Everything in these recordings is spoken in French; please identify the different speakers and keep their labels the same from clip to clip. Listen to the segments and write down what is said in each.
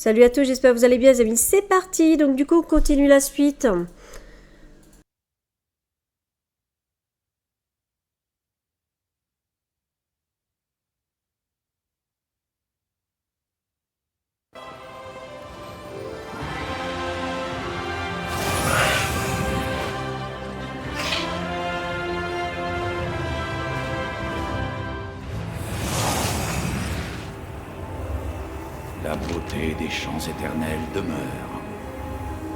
Speaker 1: Salut à tous, j'espère que vous allez bien les amis. C'est parti, donc du coup on continue la suite.
Speaker 2: La beauté des champs éternels demeure.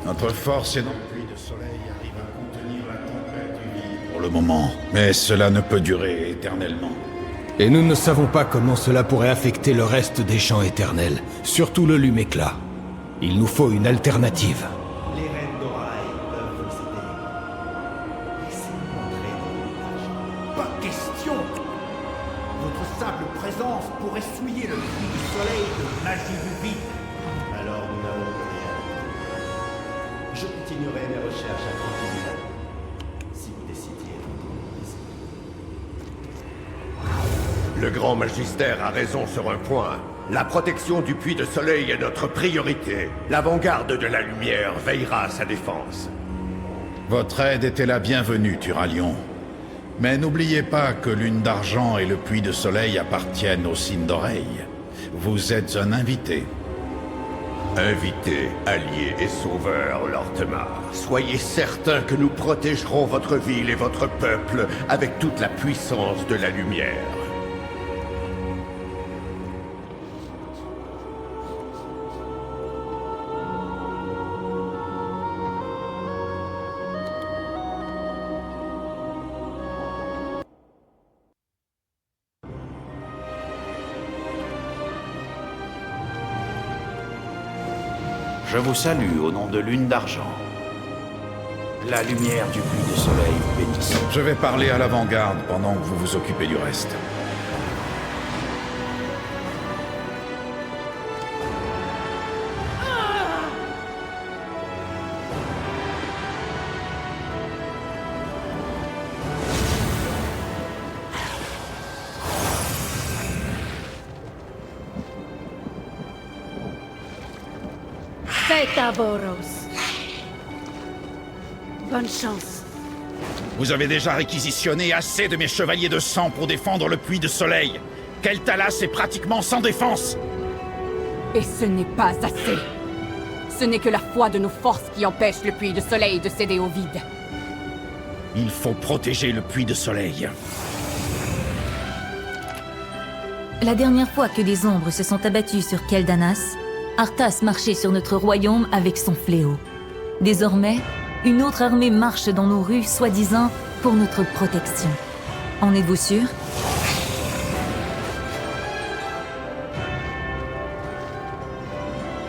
Speaker 3: Notre force est dans le puits de soleil arrive à contenir la tempête du vide pour le moment, mais cela ne peut durer éternellement.
Speaker 4: Et nous ne savons pas comment cela pourrait affecter le reste des champs éternels, surtout le lume éclat. Il nous faut une alternative.
Speaker 5: Les reines d'Oraï peuvent vous aider. Laissez-nous entrer dans le village. Pas question. Votre simple présence pourrait souiller le puits du soleil de magie du vide. Alors nous n'avons plus rien. Je continuerai mes recherches à Tranquillité. Si vous décidiez de ici.
Speaker 6: Le grand magister a raison sur un point. La protection du puits de soleil est notre priorité. L'avant-garde de la lumière veillera à sa défense.
Speaker 3: Votre aide était la bienvenue, Turalion. Mais n'oubliez pas que Lune d'Argent et le puits de soleil appartiennent au Cygne d'Oreille. Vous êtes un invité.
Speaker 6: Invité, allié et sauveur, Lortemar. Soyez certains que nous protégerons votre ville et votre peuple avec toute la puissance de la lumière.
Speaker 2: Je vous salue au nom de Lune d'Argent. La lumière du puits de soleil vous bénisse.
Speaker 3: Je vais parler à l'avant-garde pendant que vous vous occupez du reste.
Speaker 7: Boros. Bonne chance.
Speaker 3: Vous avez déjà réquisitionné assez de mes chevaliers de sang pour défendre le puits de soleil. Keltalas est pratiquement sans défense.
Speaker 7: Et ce n'est pas assez. Ce n'est que la foi de nos forces qui empêche le puits de soleil de céder au vide.
Speaker 3: Il faut protéger le puits de soleil.
Speaker 8: La dernière fois que des ombres se sont abattues sur Keldanas, Arthas marchait sur notre royaume avec son fléau. Désormais, une autre armée marche dans nos rues, soi-disant, pour notre protection. En êtes-vous sûr?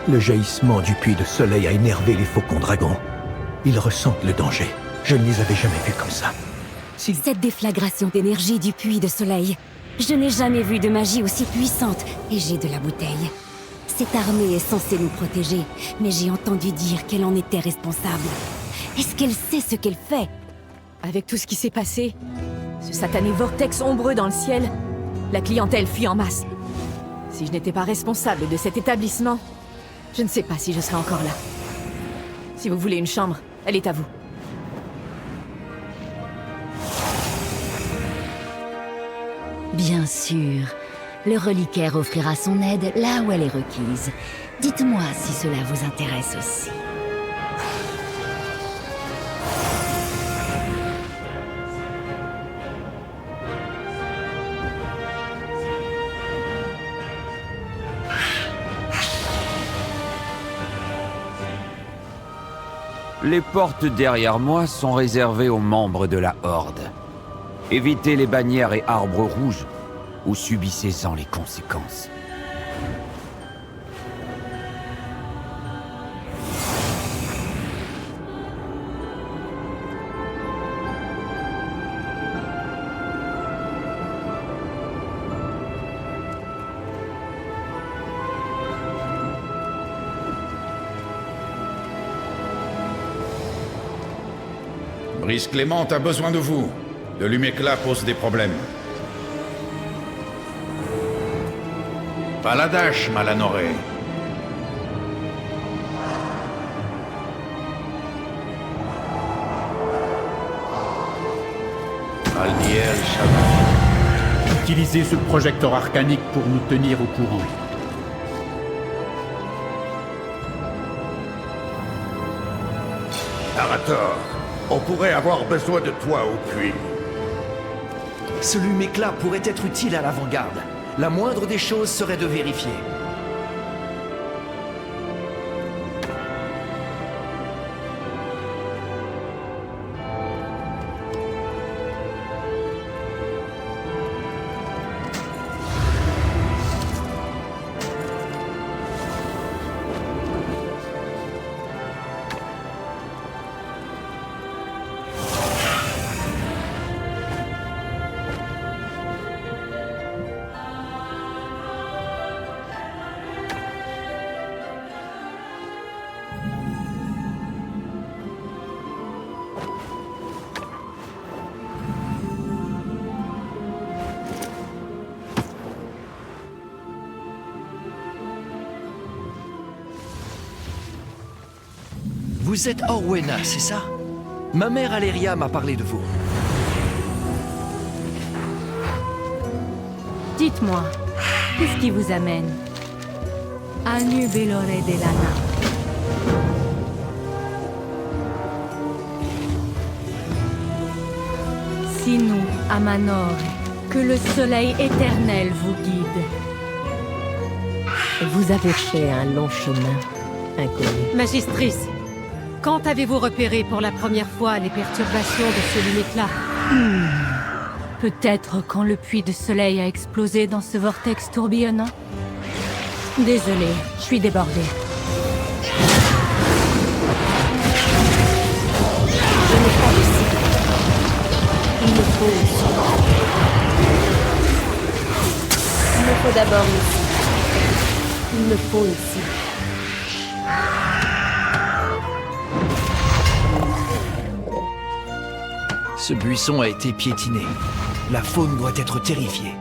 Speaker 4: Le jaillissement du puits de soleil a énervé les faucons dragons. Ils ressentent le danger. Je ne les avais jamais vus comme ça.
Speaker 9: Cette déflagration d'énergie du puits de soleil. Je n'ai jamais vu de magie aussi puissante, et j'ai de la bouteille. Cette armée est censée nous protéger, mais j'ai entendu dire qu'elle en était responsable. Est-ce qu'elle sait ce qu'elle fait?
Speaker 7: Avec tout ce qui s'est passé, ce satané vortex ombreux dans le ciel, la clientèle fuit en masse. Si je n'étais pas responsable de cet établissement, je ne sais pas si je serais encore là. Si vous voulez une chambre, elle est à vous.
Speaker 9: Bien sûr. Le reliquaire offrira son aide là où elle est requise. Dites-moi si cela vous intéresse aussi.
Speaker 10: Les portes derrière moi sont réservées aux membres de la Horde. Évitez les bannières et arbres rouges, ou subissez-en les conséquences.
Speaker 3: Brice Clément a besoin de vous. Le lume-éclat pose des problèmes.
Speaker 2: Paladash, Malanoray.
Speaker 5: échapper. Utilisez ce projecteur arcanique pour nous tenir au courant.
Speaker 6: Arator, on pourrait avoir besoin de toi au puits.
Speaker 11: Ce lume-éclat pourrait être utile à l'avant-garde. La moindre des choses serait de vérifier. Vous êtes Orwena, c'est ça? Ma mère Aléria m'a parlé de vous.
Speaker 8: Dites-moi, qu'est-ce qui vous amène à Nubelore de Lana? Sinou Amanor, que le soleil éternel vous guide.
Speaker 12: Vous avez fait un long chemin, inconnu.
Speaker 13: Magistrice, quand avez-vous repéré pour la première fois les perturbations de ce lume-éclat?
Speaker 8: Peut-être quand le puits de soleil a explosé dans ce vortex tourbillonnant? Désolée, je suis débordée.
Speaker 9: Je n'ai pas de cible. Il me faut une cible. Il me faut d'abord une cible. Il me faut une cible.
Speaker 11: Ce buisson a été piétiné. La faune doit être terrifiée.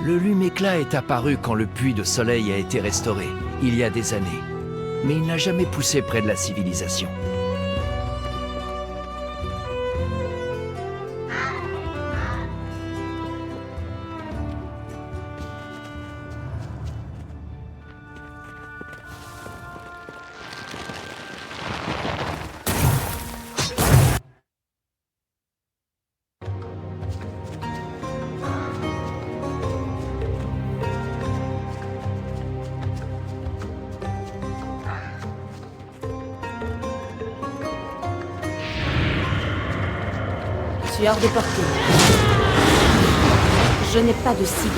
Speaker 11: Le lume-éclat est apparu quand le puits de soleil a été restauré, il y a des années. Mais il n'a jamais poussé près de la civilisation.
Speaker 9: Je suis hors de portée. Je n'ai pas de cible.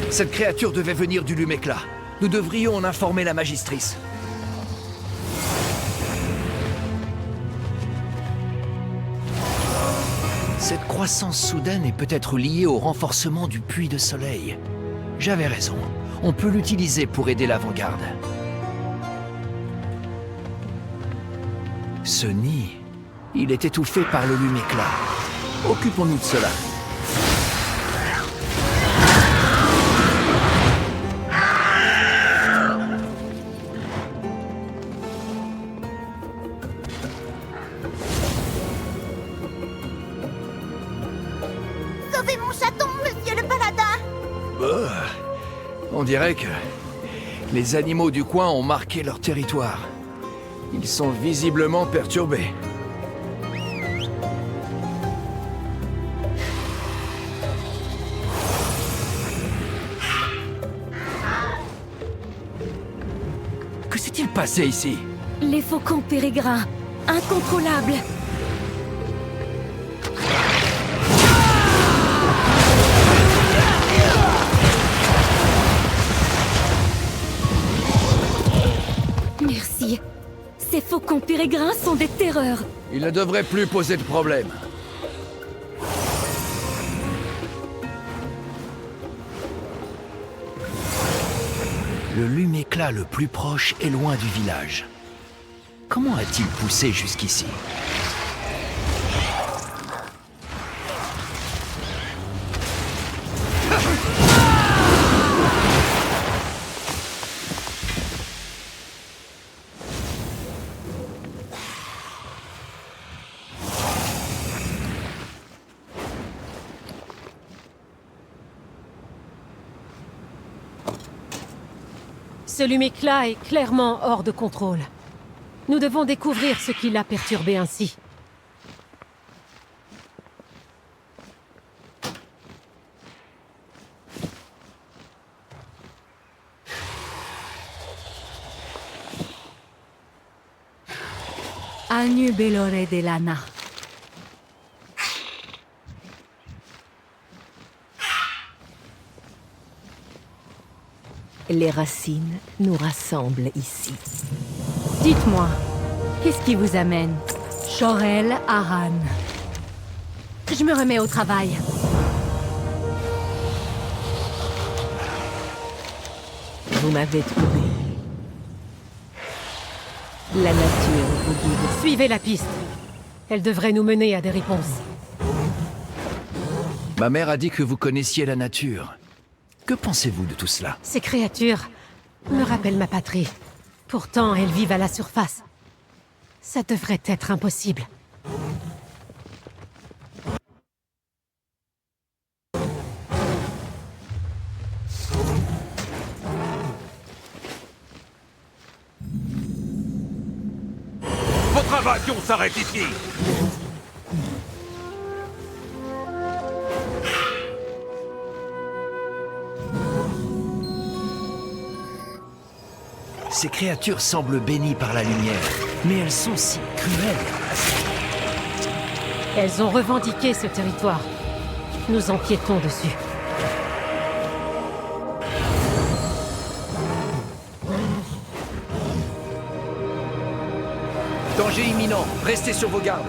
Speaker 11: Cette créature devait venir du lume-éclat. Nous devrions en informer la magistrice. Cette croissance soudaine est peut-être liée au renforcement du puits de soleil. J'avais raison. On peut l'utiliser pour aider l'avant-garde. Ce nid, il est étouffé par le lume-éclat. Occupons-nous de cela.
Speaker 14: Sauvez mon chaton, monsieur le paladin!
Speaker 11: On dirait que les animaux du coin ont marqué leur territoire. Ils sont visiblement perturbés. Que s'est-il passé ici?
Speaker 9: Les faucons pérégrins, incontrôlables. Merci. Ces faucons pérégrins sont des terreurs.
Speaker 11: Ils ne devraient plus poser de problème. Le lume-éclat le plus proche est loin du village. Comment a-t-il poussé jusqu'ici?
Speaker 13: Ce lume-éclat est clairement hors de contrôle. Nous devons découvrir ce qui l'a perturbé ainsi.
Speaker 8: Agnu Belore de Lana.
Speaker 12: Les racines nous rassemblent ici.
Speaker 8: Dites-moi, qu'est-ce qui vous amène? Shorel Aran. Je me remets au travail.
Speaker 12: Vous m'avez trouvé. La nature vous guide.
Speaker 13: Suivez la piste. Elle devrait nous mener à des réponses.
Speaker 11: Ma mère a dit que vous connaissiez la nature. Que pensez-vous de tout cela?
Speaker 13: Ces créatures me rappellent ma patrie. Pourtant, elles vivent à la surface. Ça devrait être impossible.
Speaker 10: Votre invasion s'arrête ici!
Speaker 11: Ces créatures semblent bénies par la lumière, mais elles sont si cruelles.
Speaker 13: Elles ont revendiqué ce territoire. Nous empiétons dessus.
Speaker 11: Danger imminent, restez sur vos gardes.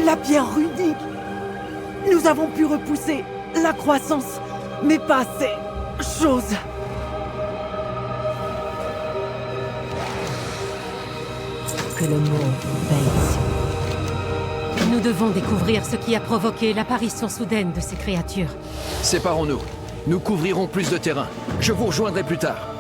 Speaker 15: La pierre runique! Nous avons pu repousser la croissance, mais pas ces choses.
Speaker 12: Que le monde veille sur
Speaker 13: Nous devons découvrir ce qui a provoqué l'apparition soudaine de ces créatures.
Speaker 11: Séparons-nous. Nous couvrirons plus de terrain. Je vous rejoindrai plus tard.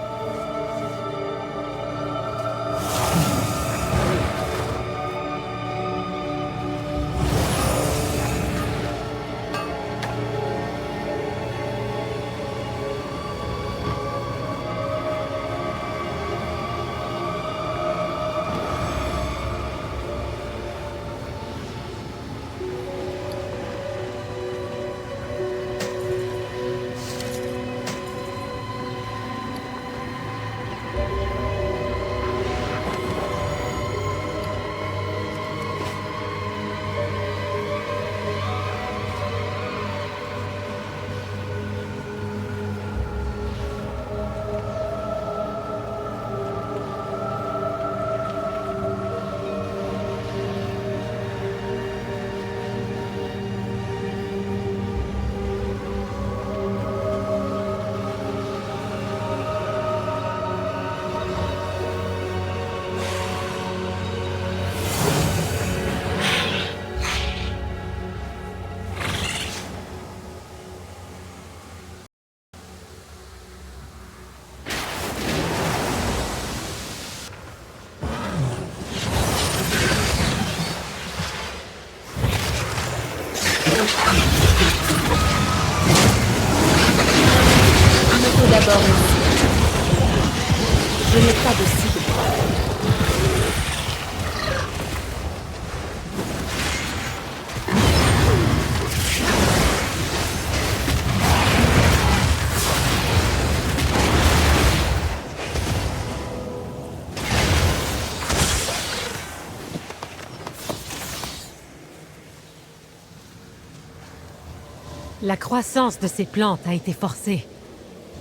Speaker 13: La croissance de ces plantes a été forcée.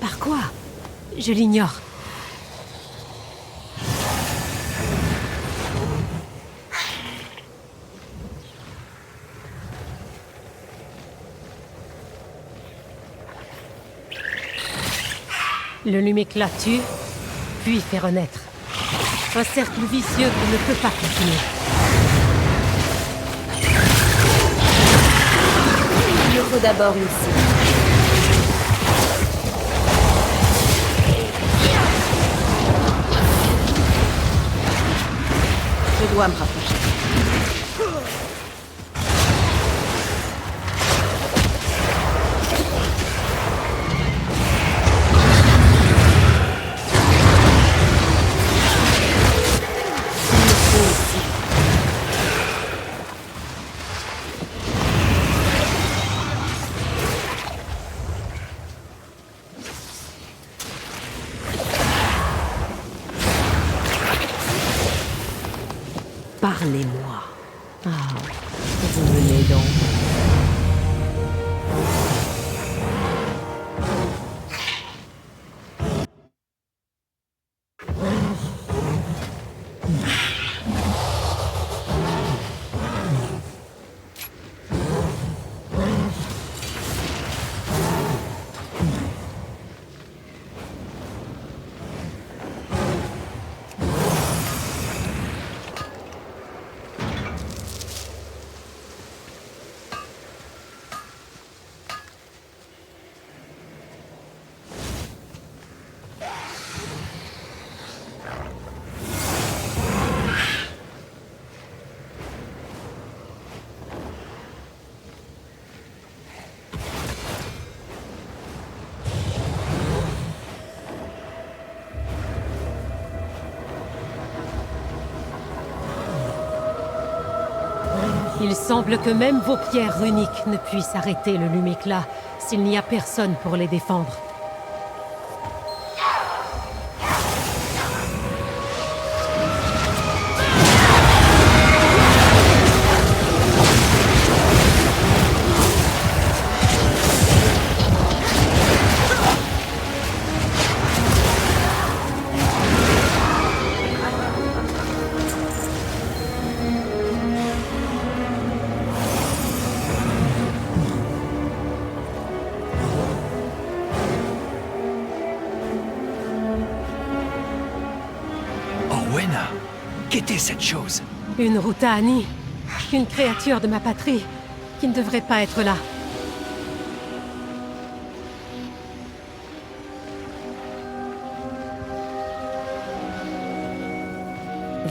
Speaker 13: Par quoi? Je l'ignore. Le luméclat tue, puis fait renaître. Un cercle vicieux qui ne peut pas continuer.
Speaker 12: Il nous faut d'abord une cible. Je dois me rapprocher. Parlez-moi. Ah, vous venez donc.
Speaker 13: Il semble que même vos pierres runiques ne puissent arrêter le luméclat s'il n'y a personne pour les défendre.
Speaker 11: Qu'était cette chose?
Speaker 13: Une Rutaani. Une créature de ma patrie qui ne devrait pas être là.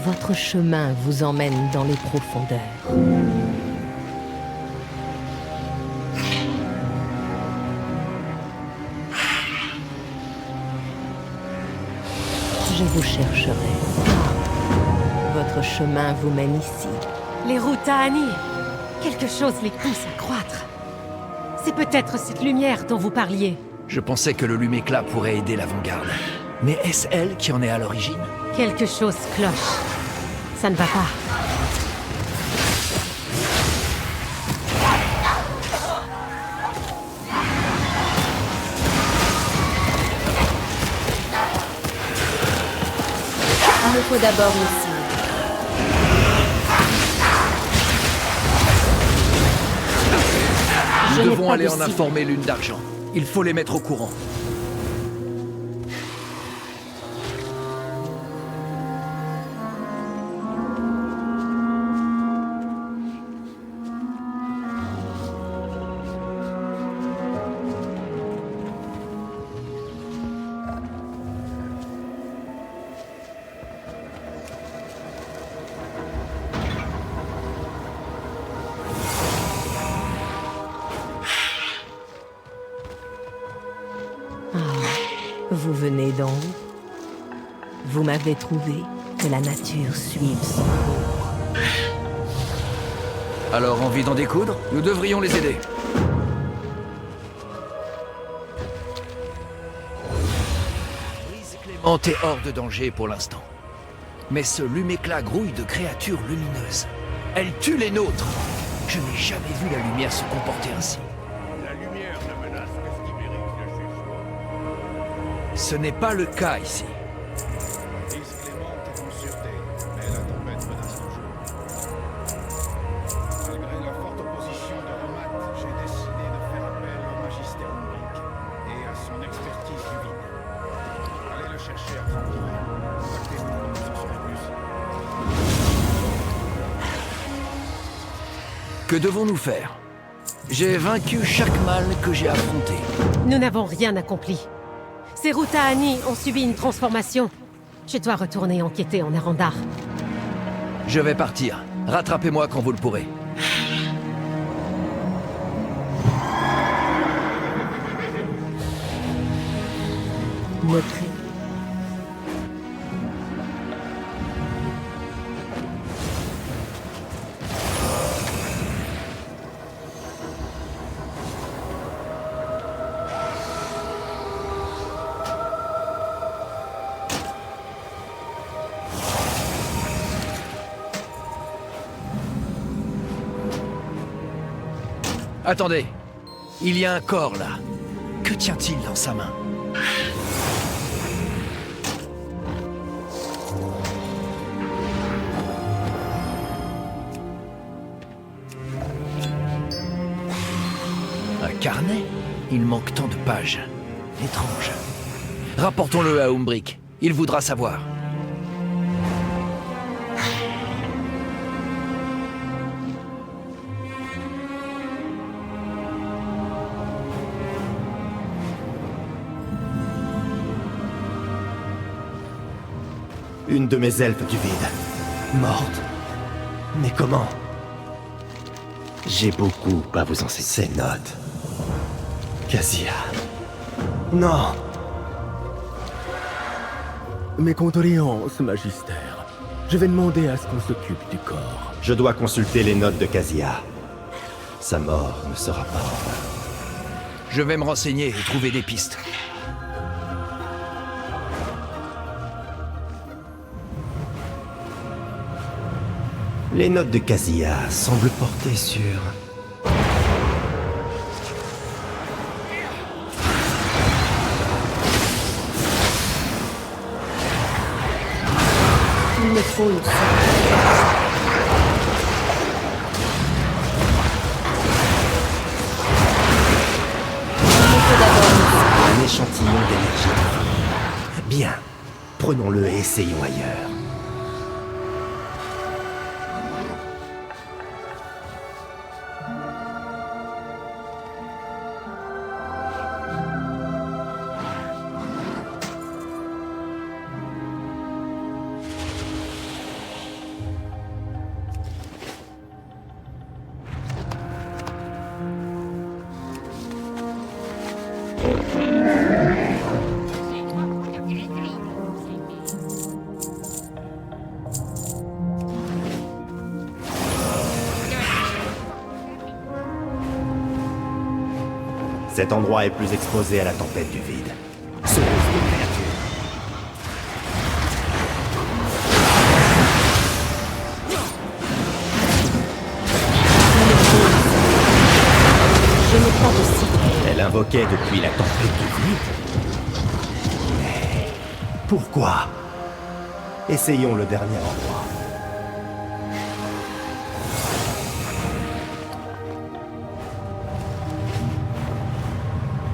Speaker 12: Votre chemin vous emmène dans les profondeurs. Je vous chercherai. Votre chemin vous mène ici.
Speaker 13: Les Rutaani. Quelque chose les pousse à croître. C'est peut-être cette lumière dont vous parliez.
Speaker 11: Je pensais que le luméclat pourrait aider l'avant-garde. Mais est-ce elle qui en est à l'origine?
Speaker 13: Quelque chose cloche. Ça ne va pas.
Speaker 12: Il me faut d'abord une cible.
Speaker 11: Nous devons aller en informer Lune d'Argent. Il faut les mettre au courant.
Speaker 12: Vous venez donc. Vous m'avez trouvé, que la nature suive son cours.
Speaker 11: Alors, envie d'en découdre? Nous devrions les aider. Brise Clémente est hors de danger pour l'instant. Mais ce luméclat grouille de créatures lumineuses. Elle tue les nôtres. Je n'ai jamais vu la lumière se comporter ainsi.
Speaker 6: La lumière
Speaker 11: Ce n'est pas le cas ici.
Speaker 3: L'île Clémente est en sûreté, mais la tempête menace toujours. Malgré la forte opposition de Romat, j'ai décidé de faire appel au Magister Umbric et à son expertise du vide. Allez le chercher à Tranquille. Contactez-nous quand vous en saurez plus.
Speaker 11: Que devons-nous faire? J'ai vaincu chaque mal que j'ai affronté.
Speaker 13: Nous n'avons rien accompli. Ces Rutaani ont subi une transformation. Je dois retourner enquêter en Arandar.
Speaker 11: Je vais partir. Rattrapez-moi quand vous le pourrez.
Speaker 12: Notre...
Speaker 11: Attendez. Il y a un corps là. Que tient-il dans sa main? Un carnet? Il manque tant de pages. Étrange. Rapportons-le à Umbric. Il voudra savoir.
Speaker 16: Une de mes elfes du vide. Morte. Mais comment? J'ai beaucoup à vous enseigner. Ces notes. Kasia. Non.
Speaker 17: Mes condoléances, Magister. Je vais demander à ce qu'on s'occupe du corps.
Speaker 16: Je dois consulter les notes de Kasia. Sa mort ne sera pas en vain.
Speaker 11: Je vais me renseigner et trouver des pistes.
Speaker 16: Les notes de Kasia semblent porter sur...
Speaker 12: Il me faut une
Speaker 16: Un échantillon d'énergie. Bien. Prenons-le et essayons ailleurs. Cet endroit est plus exposé à la tempête du vide. Source de créatures.
Speaker 13: Je n'ai pas de cible.
Speaker 16: Elle invoquait depuis la tempête du vide. Mais pourquoi? Essayons le dernier endroit.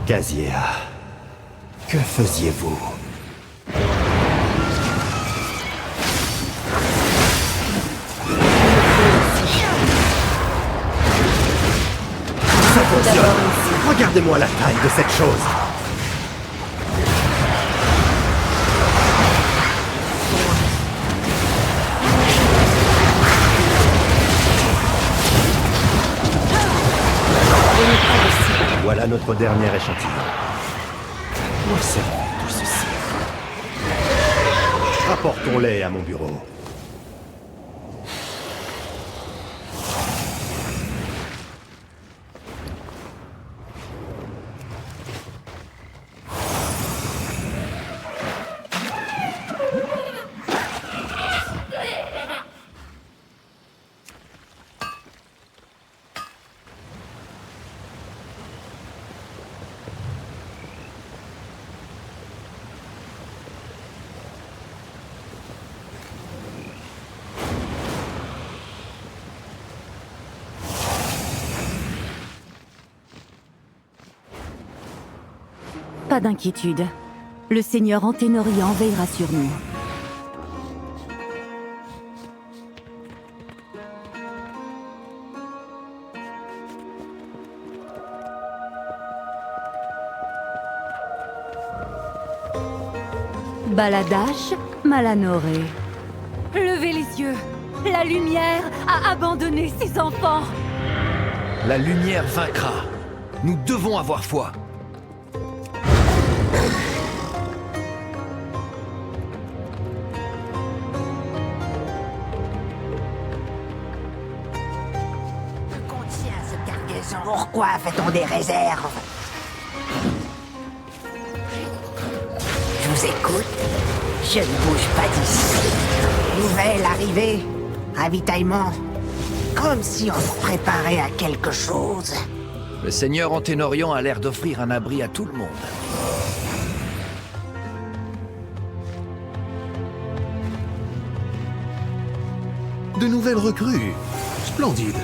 Speaker 16: Kasia, que faisiez-vous? Ça fonctionne. Regardez-moi la taille de cette chose. Voilà notre dernier échantillon. Observez tout ceci. Rapportons-les à mon bureau.
Speaker 9: Pas d'inquiétude. Le seigneur Anténorian veillera sur nous. Baladash Malanoré. Levez les yeux. La lumière a abandonné ses enfants.
Speaker 11: La lumière vaincra. Nous devons avoir foi.
Speaker 18: Que contient cette cargaison? Pourquoi fait-on des réserves? Je vous écoute. Je ne bouge pas d'ici. Nouvelle arrivée. Ravitaillement. Comme si on se préparait à quelque chose.
Speaker 11: Le seigneur Anténorian a l'air d'offrir un abri à tout le monde.
Speaker 19: De nouvelles recrues. Splendide.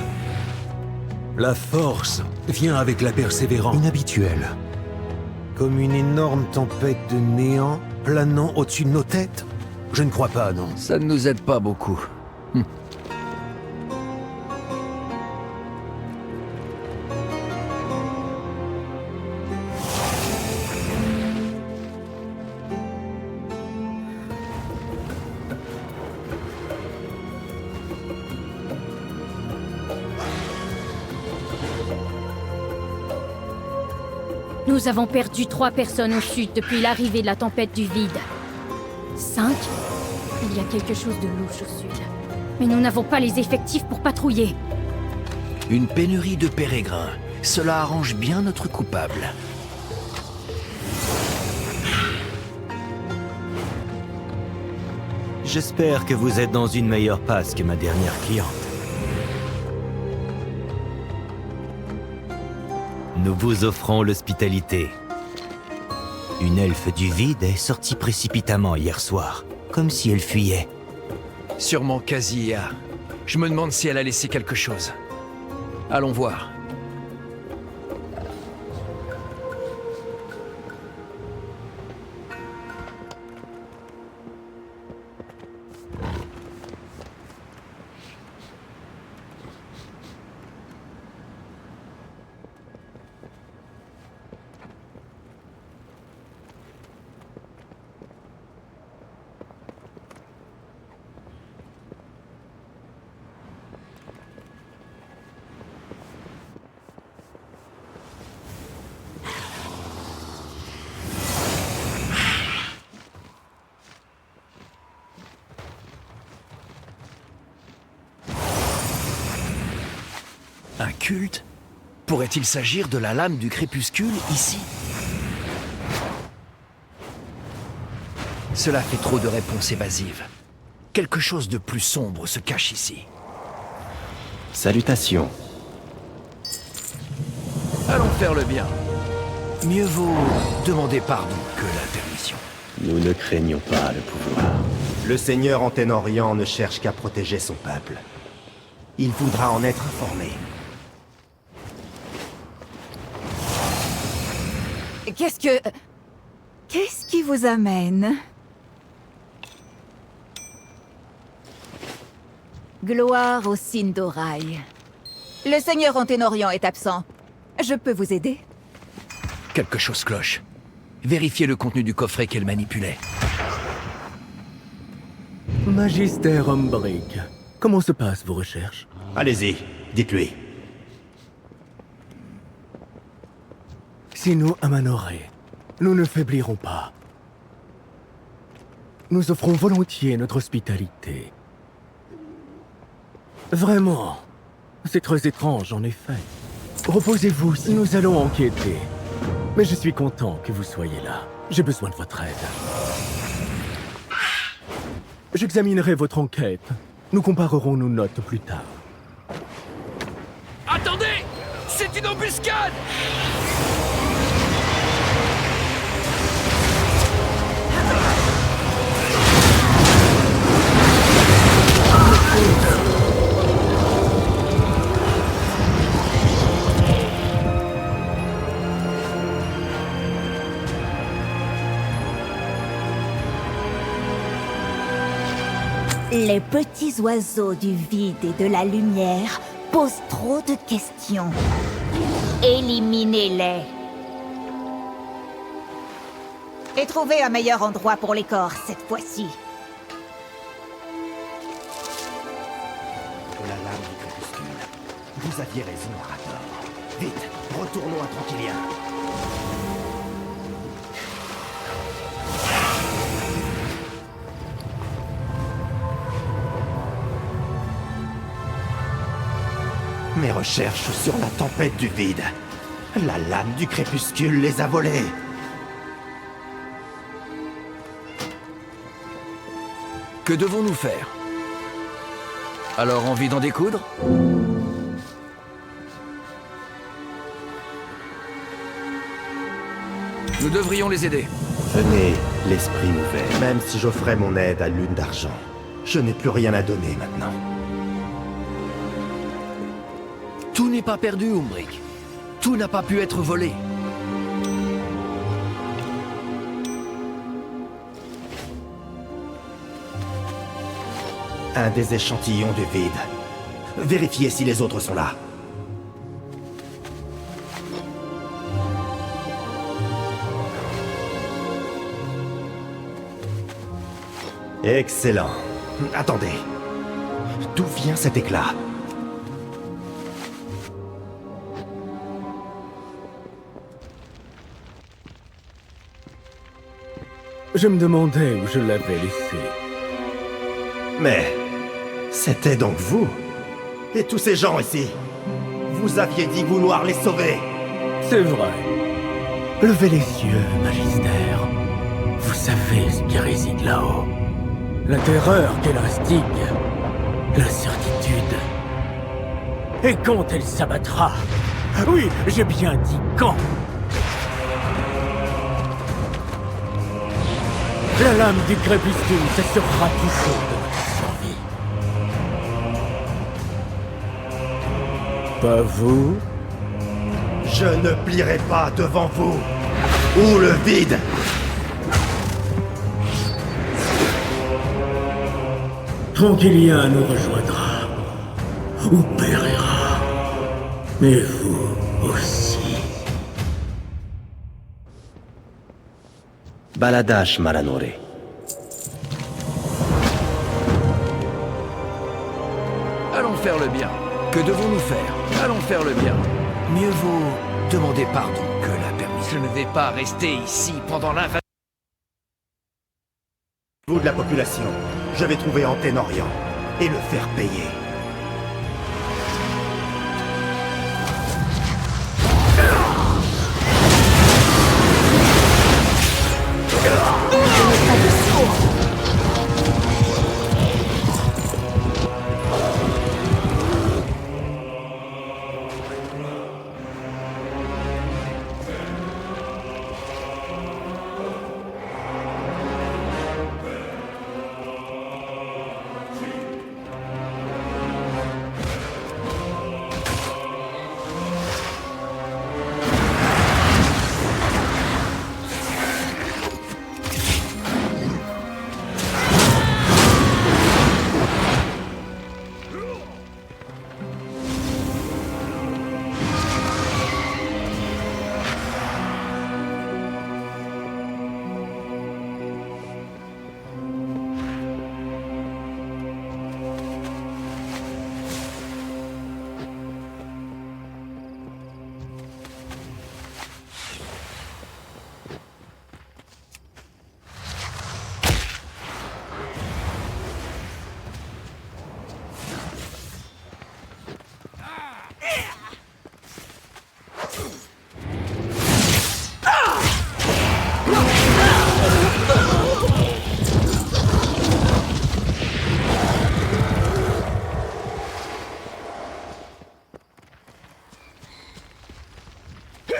Speaker 19: La force vient avec la persévérance. Inhabituelle. Comme une énorme tempête de néant planant au-dessus de nos têtes. Je ne crois pas, non.
Speaker 11: Ça ne nous aide pas beaucoup.
Speaker 20: Nous avons perdu 3 personnes au sud depuis l'arrivée de la tempête du vide. 5? Il y a quelque chose de louche au sud. Mais nous n'avons pas les effectifs pour patrouiller.
Speaker 11: Une pénurie de pérégrins. Cela arrange bien notre coupable.
Speaker 16: J'espère que vous êtes dans une meilleure passe que ma dernière cliente. Nous vous offrons l'hospitalité. Une elfe du vide est sortie précipitamment hier soir, comme si elle fuyait.
Speaker 11: Sûrement Kaziya. Je me demande si elle a laissé quelque chose. Allons voir. Un culte? Pourrait-il s'agir de la lame du crépuscule, ici? Cela fait trop de réponses évasives. Quelque chose de plus sombre se cache ici.
Speaker 16: Salutations.
Speaker 11: Allons faire le bien. Mieux vaut demander pardon que la permission.
Speaker 16: Nous ne craignons pas le pouvoir. Le seigneur Anténorian ne cherche qu'à protéger son peuple. Il voudra en être informé.
Speaker 21: Qu'est-ce qui vous amène? Gloire au Sindorai. Le seigneur Anténorian est absent. Je peux vous aider?
Speaker 11: Quelque chose cloche. Vérifiez le contenu du coffret qu'elle manipulait.
Speaker 17: Magister Umbric, comment se passent vos recherches?
Speaker 16: Allez-y, dites-lui.
Speaker 17: Sino Amanoré, nous ne faiblirons pas. Nous offrons volontiers notre hospitalité. Vraiment, c'est très étrange en effet. Reposez-vous, nous allons enquêter. Mais je suis content que vous soyez là. J'ai besoin de votre aide. J'examinerai votre enquête. Nous comparerons nos notes plus tard.
Speaker 11: Attendez! C'est une embuscade!
Speaker 21: Les petits oiseaux du vide et de la lumière posent trop de questions. Éliminez-les. Et trouvez un meilleur endroit pour les corps cette fois-ci.
Speaker 5: La lame du crépuscule. Vous aviez raison, Arator. Vite, retournons à Tranquillien. Mes recherches sur la tempête du vide. La lame du crépuscule les a volées.
Speaker 11: Que devons-nous faire? Alors, envie d'en découdre? Nous devrions les aider.
Speaker 16: Venez, l'esprit ouvert. Même si j'offrais mon aide à Lune d'Argent, je n'ai plus rien à donner maintenant.
Speaker 11: Tout n'est pas perdu, Umbric. Tout n'a pas pu être volé.
Speaker 16: Un des échantillons du vide. Vérifiez si les autres sont là. Excellent. Attendez. D'où vient cet éclat?
Speaker 17: Je me demandais où je l'avais laissé.
Speaker 16: Mais... c'était donc vous? Et tous ces gens ici? Vous aviez dit vouloir les sauver.
Speaker 17: C'est vrai. Levez les yeux, Magister. Vous savez ce qui réside là-haut. La terreur qu'elle instigue. L'incertitude. Et quand elle s'abattra? Oui, j'ai bien dit quand. La lame du crépuscule s'assurera toujours de notre survie. Pas vous?
Speaker 16: Je ne plierai pas devant vous. Ou le vide.
Speaker 17: Tranquillien nous rejoindra. Ou périra. Mais vous aussi.
Speaker 16: Baladash Malanore.
Speaker 11: Allons faire le bien. Que devons-nous faire? Allons faire le bien. Mieux vaut demander pardon que la permission. Je ne vais pas rester ici pendant l'invasion.
Speaker 16: Vous de la population, je vais trouver Anténorian et le faire payer.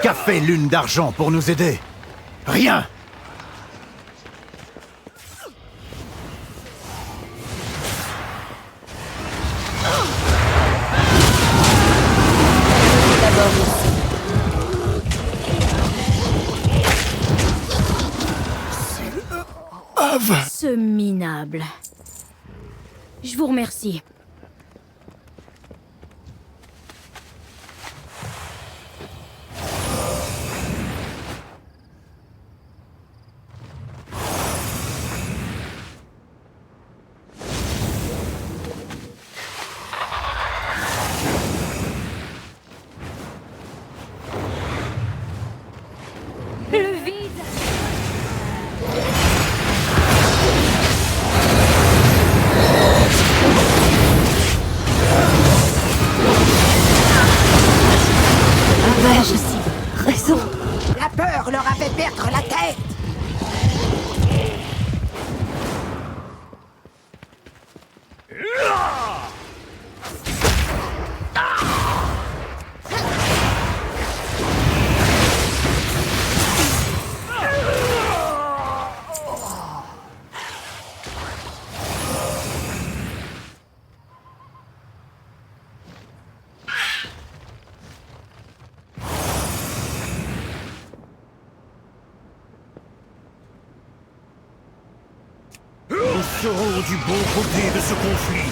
Speaker 2: Qu'a fait Lune d'Argent pour nous aider? Rien!
Speaker 20: Ce minable. Je vous remercie. Le vide!
Speaker 18: Raison. La peur leur a fait perdre la tête.
Speaker 1: Nous serons du bon côté de ce conflit.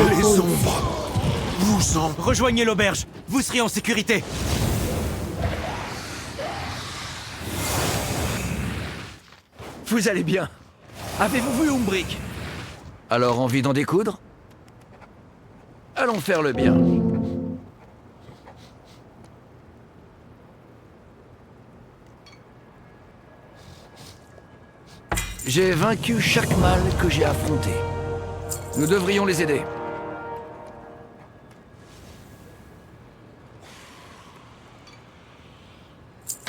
Speaker 1: Les ombres vous en...
Speaker 11: Rejoignez l'auberge. Vous serez en sécurité. Vous allez bien. Avez-vous vu Umbric? Alors, envie d'en découdre? Allons faire le bien. J'ai vaincu chaque mal que j'ai affronté. Nous devrions les aider.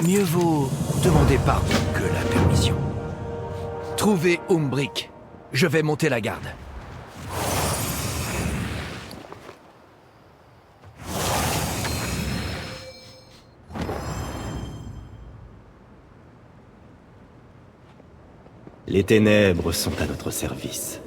Speaker 11: Mieux vaut demander pardon que la permission. Trouvez Umbric. Je vais monter la garde.
Speaker 16: Les ténèbres sont à notre service.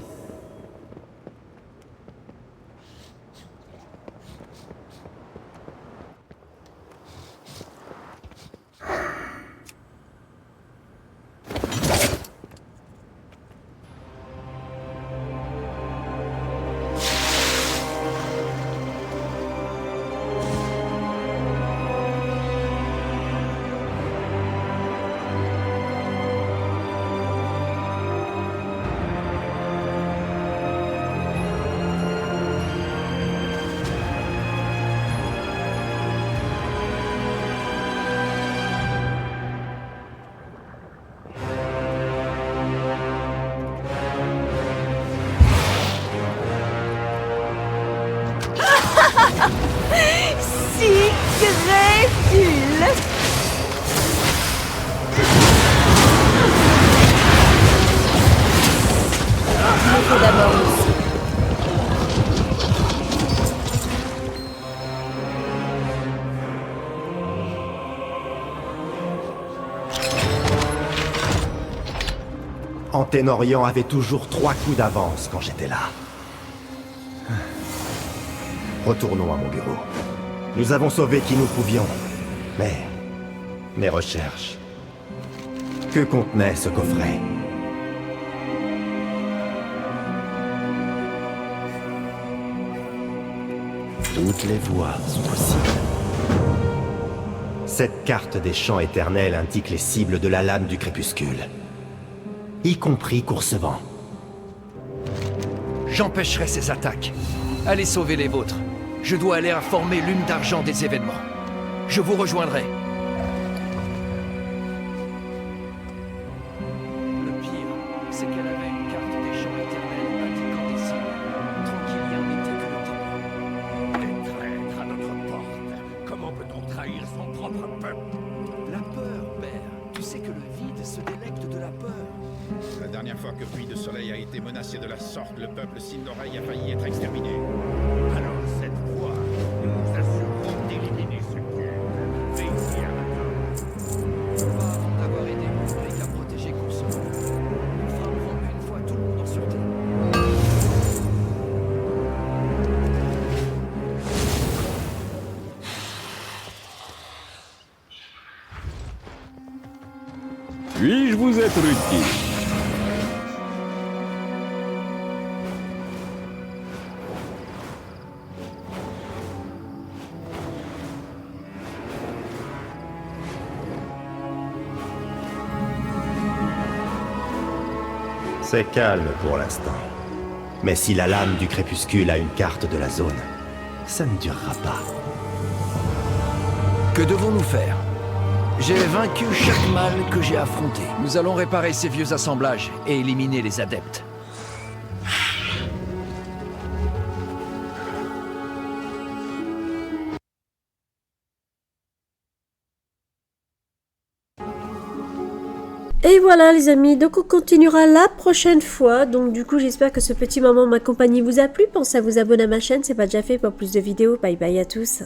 Speaker 15: Si crédule.
Speaker 21: Il me faut d'abord ici.
Speaker 16: Anténorian avait toujours 3 coups d'avance quand j'étais là. Retournons à mon bureau. Nous avons sauvé qui nous pouvions. Mais... mes recherches... Que contenait ce coffret? Toutes les voies sont possibles. Cette carte des champs éternels indique les cibles de la lame du crépuscule. Y compris Coursevent.
Speaker 11: J'empêcherai ces attaques. Allez sauver les vôtres. Je dois aller informer Lune d'Argent des événements. Je vous rejoindrai. Le pire, c'est qu'elle avait une carte des champs éternels indiquant des cibles. Tranquillia n'était que le témoin.
Speaker 6: Des traîtres à notre porte. Comment peut-on trahir son propre peuple?
Speaker 11: La peur, père. Tu sais que le vide se délecte de la peur.
Speaker 3: La dernière fois que Puits de Soleil a été menacé de la sorte, le peuple Sindorai a failli être exterminé.
Speaker 6: Alors cette fois, nous nous assurerons d'éliminer ce culte. Veillez à matin.
Speaker 11: Pas avant d'avoir aidé Umbric à protéger Coursevent. Nous frapperons une fois tout le monde en sûreté.
Speaker 1: vous être utile?
Speaker 16: C'est calme pour l'instant. Mais si la lame du crépuscule a une carte de la zone, ça ne durera pas.
Speaker 11: Que devons-nous faire? J'ai vaincu chaque mal que j'ai affronté. Nous allons réparer ces vieux assemblages et éliminer les adeptes.
Speaker 4: Et voilà les amis, donc on continuera la prochaine fois. Donc du coup j'espère que ce petit moment ma compagnie vous a plu. Pensez à vous abonner à ma chaîne, c'est pas déjà fait pour plus de vidéos. Bye bye à tous.